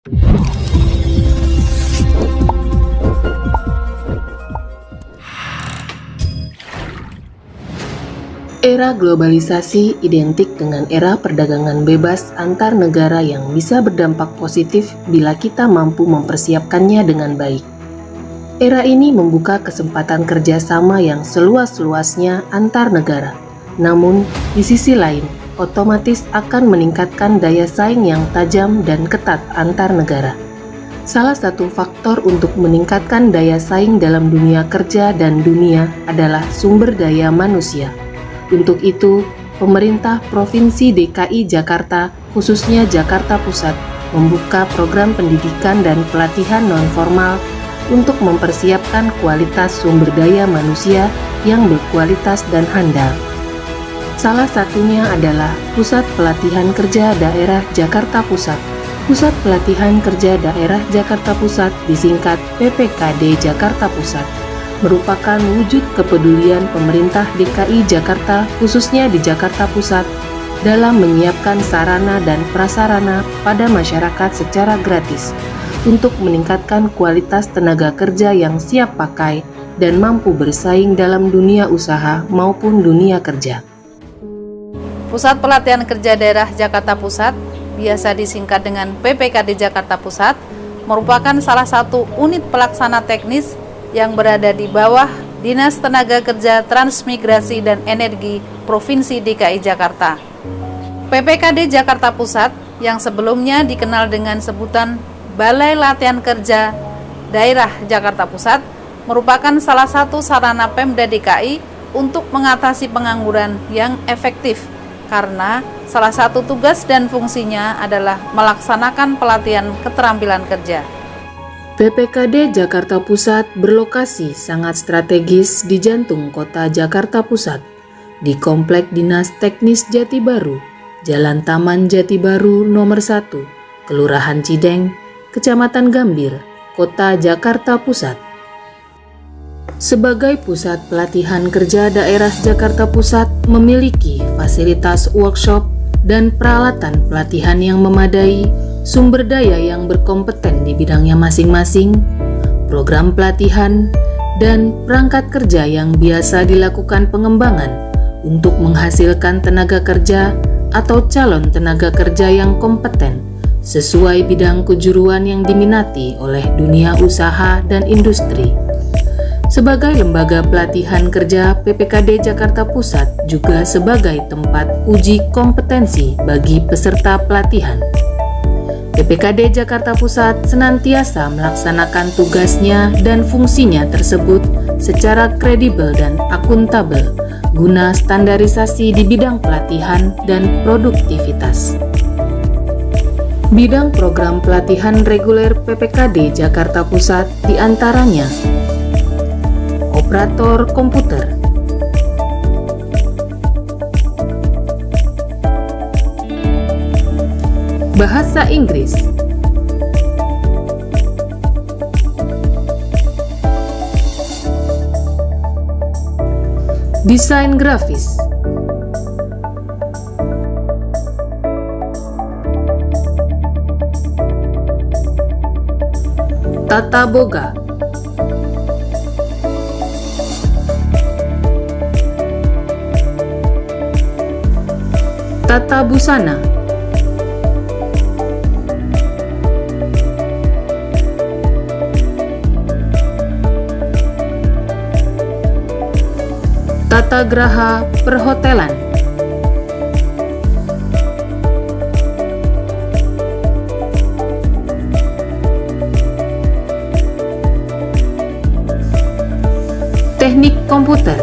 Era globalisasi identik dengan era perdagangan bebas antar negara yang bisa berdampak positif bila kita mampu mempersiapkannya dengan baik. Era ini membuka kesempatan kerjasama yang seluas-luasnya antar negara. Namun, di sisi lain, otomatis akan meningkatkan daya saing yang tajam dan ketat antar negara. Salah satu faktor untuk meningkatkan daya saing dalam dunia kerja dan dunia adalah sumber daya manusia. Untuk itu, pemerintah Provinsi DKI Jakarta, khususnya Jakarta Pusat, membuka program pendidikan dan pelatihan non-formal untuk mempersiapkan kualitas sumber daya manusia yang berkualitas dan handal. Salah satunya adalah Pusat Pelatihan Kerja Daerah Jakarta Pusat. Pusat Pelatihan Kerja Daerah Jakarta Pusat disingkat PPKD Jakarta Pusat, merupakan wujud kepedulian pemerintah DKI Jakarta khususnya di Jakarta Pusat dalam menyiapkan sarana dan prasarana pada masyarakat secara gratis untuk meningkatkan kualitas tenaga kerja yang siap pakai dan mampu bersaing dalam dunia usaha maupun dunia kerja. Pusat Pelatihan Kerja Daerah Jakarta Pusat, biasa disingkat dengan PPKD Jakarta Pusat, merupakan salah satu unit pelaksana teknis yang berada di bawah Dinas Tenaga Kerja Transmigrasi dan Energi Provinsi DKI Jakarta. PPKD Jakarta Pusat yang sebelumnya dikenal dengan sebutan Balai Latihan Kerja Daerah Jakarta Pusat merupakan salah satu sarana Pemda DKI untuk mengatasi pengangguran yang efektif karena salah satu tugas dan fungsinya adalah melaksanakan pelatihan keterampilan kerja. PPKD Jakarta Pusat berlokasi sangat strategis di jantung kota Jakarta Pusat, di Komplek Dinas Teknis Jati Baru, Jalan Taman Jati Baru nomor 1, Kelurahan Cideng, Kecamatan Gambir, Kota Jakarta Pusat. Sebagai pusat pelatihan kerja daerah Jakarta Pusat memiliki fasilitas workshop dan peralatan pelatihan yang memadai, sumber daya yang berkompeten di bidangnya masing-masing, program pelatihan, dan perangkat kerja yang biasa dilakukan pengembangan untuk menghasilkan tenaga kerja atau calon tenaga kerja yang kompeten sesuai bidang kejuruan yang diminati oleh dunia usaha dan industri. Sebagai lembaga pelatihan kerja, PPKD Jakarta Pusat juga sebagai tempat uji kompetensi bagi peserta pelatihan. PPKD Jakarta Pusat senantiasa melaksanakan tugasnya dan fungsinya tersebut secara kredibel dan akuntabel guna standarisasi di bidang pelatihan dan produktivitas. Bidang program pelatihan reguler PPKD Jakarta Pusat diantaranya operator komputer, bahasa Inggris, desain grafis, tata boga, tata busana, tata graha perhotelan, teknik komputer,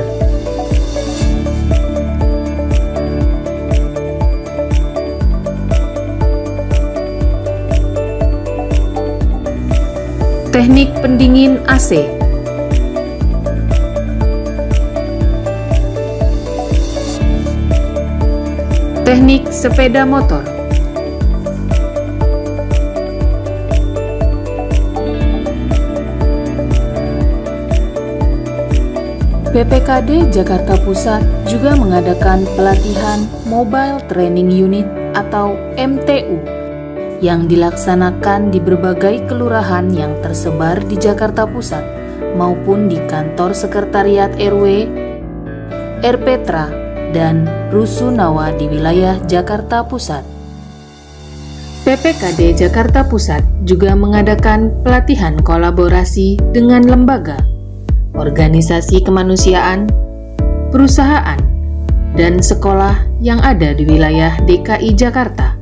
teknik pendingin AC, teknik sepeda motor, PPKD Jakarta Pusat juga mengadakan pelatihan Mobile Training Unit atau MTU yang dilaksanakan di berbagai kelurahan yang tersebar di Jakarta Pusat maupun di kantor sekretariat RW, RPtra, dan Rusunawa di wilayah Jakarta Pusat. PPKD Jakarta Pusat juga mengadakan pelatihan kolaborasi dengan lembaga, organisasi kemanusiaan, perusahaan, dan sekolah yang ada di wilayah DKI Jakarta.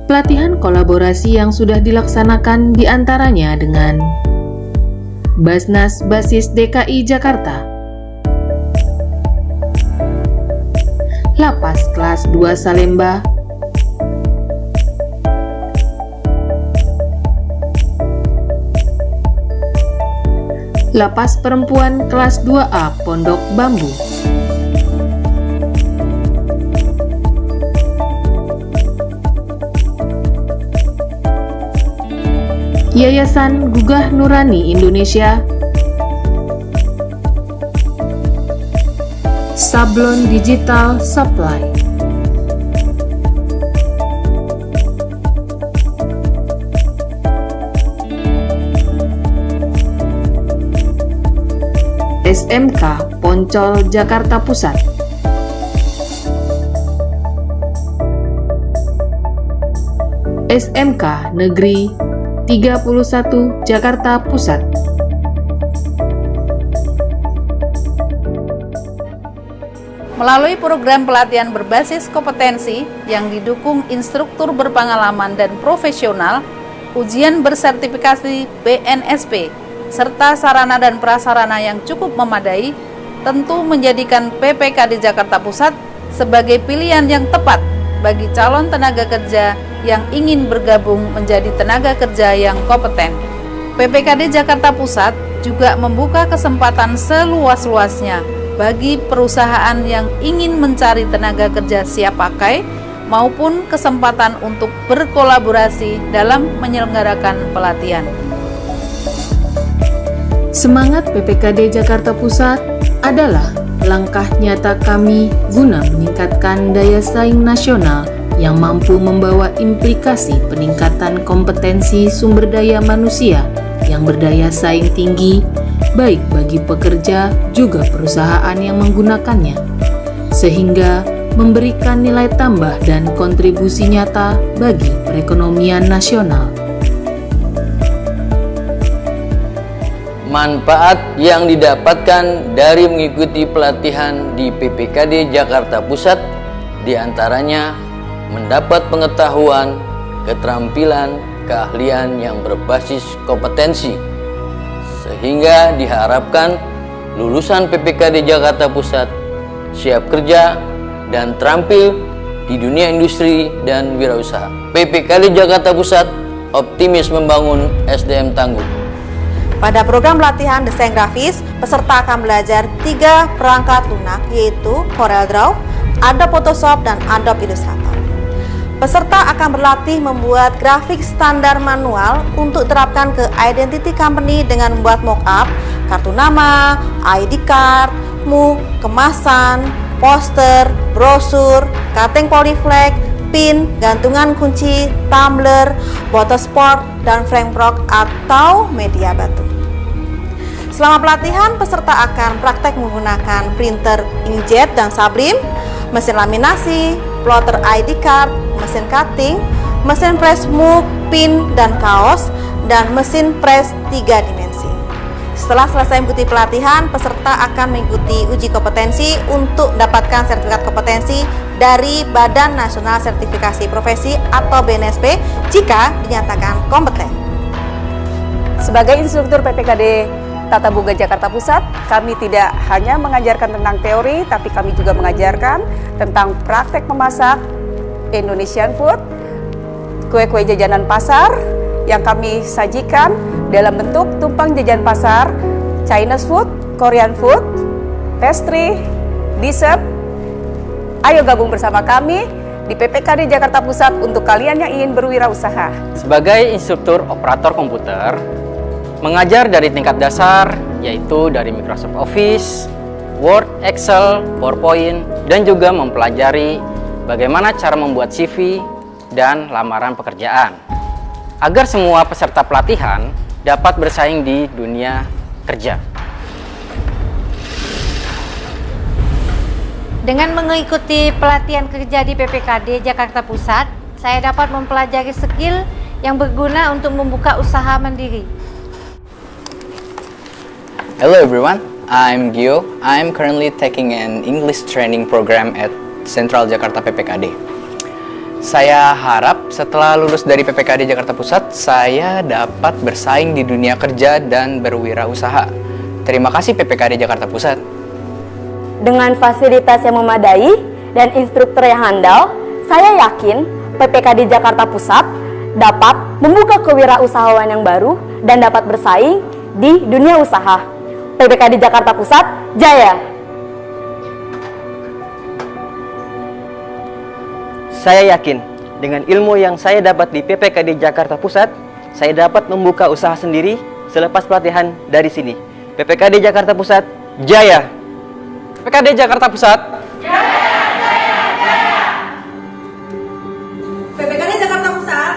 Pelatihan kolaborasi yang sudah dilaksanakan diantaranya dengan Basnas Basis DKI Jakarta, Lapas Kelas 2 Salemba, Lapas Perempuan Kelas 2A Pondok Bambu, Yayasan Gugah Nurani Indonesia, Sablon Digital Supply, SMK Poncol Jakarta Pusat, SMK Negeri 31 Jakarta Pusat. Melalui program pelatihan berbasis kompetensi yang didukung instruktur berpengalaman dan profesional, ujian bersertifikasi BNSP, serta sarana dan prasarana yang cukup memadai, tentu menjadikan PPKD Jakarta Pusat sebagai pilihan yang tepat bagi calon tenaga kerja yang ingin bergabung menjadi tenaga kerja yang kompeten. PPKD Jakarta Pusat juga membuka kesempatan seluas-luasnya bagi perusahaan yang ingin mencari tenaga kerja siap pakai maupun kesempatan untuk berkolaborasi dalam menyelenggarakan pelatihan. Semangat PPKD Jakarta Pusat adalah langkah nyata kami guna meningkatkan daya saing nasional yang mampu membawa implikasi peningkatan kompetensi sumber daya manusia yang berdaya saing tinggi, baik bagi pekerja juga perusahaan yang menggunakannya, sehingga memberikan nilai tambah dan kontribusi nyata bagi perekonomian nasional. Manfaat yang didapatkan dari mengikuti pelatihan di PPKD Jakarta Pusat diantaranya mendapat pengetahuan, keterampilan, keahlian yang berbasis kompetensi, sehingga diharapkan lulusan PPKD Jakarta Pusat siap kerja dan terampil di dunia industri dan wirausaha. PPKD Jakarta Pusat optimis membangun SDM tangguh. Pada program latihan desain grafis, peserta akan belajar 3 perangkat lunak, yaitu CorelDRAW, Adobe Photoshop, dan Adobe Illustrator. Peserta akan berlatih membuat grafik standar manual untuk terapkan ke identity company dengan membuat mockup, kartu nama, ID card, mug, kemasan, poster, brosur, kateng polyflag, pin, gantungan kunci, tumbler, botol sport, dan frame prok atau media batu. Selama pelatihan, peserta akan praktek menggunakan printer inkjet dan Sublime, mesin laminasi, plotter ID card, mesin cutting, mesin press mug, pin, dan kaos, dan mesin press 3 dimensi. Setelah selesai mengikuti pelatihan, peserta akan mengikuti uji kompetensi untuk mendapatkan sertifikat kompetensi dari Badan Nasional Sertifikasi Profesi atau BNSP jika dinyatakan kompeten. Sebagai instruktur PPKD Tata Boga Jakarta Pusat, kami tidak hanya mengajarkan tentang teori, tapi kami juga mengajarkan tentang praktek memasak Indonesian food, kue-kue jajanan pasar yang kami sajikan dalam bentuk tumpeng jajan pasar, Chinese food, Korean food, pastry, dessert. Ayo gabung bersama kami di PPKD Jakarta Pusat untuk kalian yang ingin berwirausaha. Sebagai instruktur operator komputer, mengajar dari tingkat dasar, yaitu dari Microsoft Office, Word, Excel, PowerPoint, dan juga mempelajari bagaimana cara membuat CV, dan lamaran pekerjaan, agar semua peserta pelatihan dapat bersaing di dunia kerja. Dengan mengikuti pelatihan kerja di PPKD Jakarta Pusat, saya dapat mempelajari skill yang berguna untuk membuka usaha mandiri. Hello everyone, I'm Gio. I'm currently taking an English training program at Central Jakarta PPKD. Saya harap setelah lulus dari PPKD Jakarta Pusat, saya dapat bersaing di dunia kerja dan berwirausaha. Terima kasih PPKD Jakarta Pusat. Dengan fasilitas yang memadai dan instruktur yang handal, saya yakin PPKD Jakarta Pusat dapat membuka kewirausahaan yang baru dan dapat bersaing di dunia usaha. PPKD Jakarta Pusat, jaya! Saya yakin dengan ilmu yang saya dapat di PPKD Jakarta Pusat, saya dapat membuka usaha sendiri selepas pelatihan dari sini. PPKD Jakarta Pusat, jaya! PPKD Jakarta Pusat, PPKD Jakarta Pusat.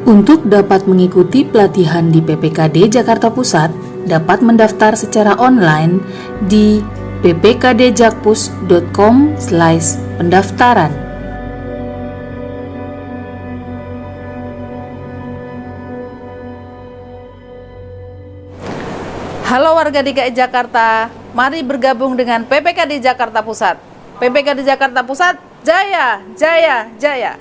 Untuk dapat mengikuti pelatihan di PPKD Jakarta Pusat, dapat mendaftar secara online di ppkdjakpus.com/pendaftaran. Halo warga DKI Jakarta, mari bergabung dengan PPKD Jakarta Pusat. PPKD Jakarta Pusat, jaya, jaya, jaya!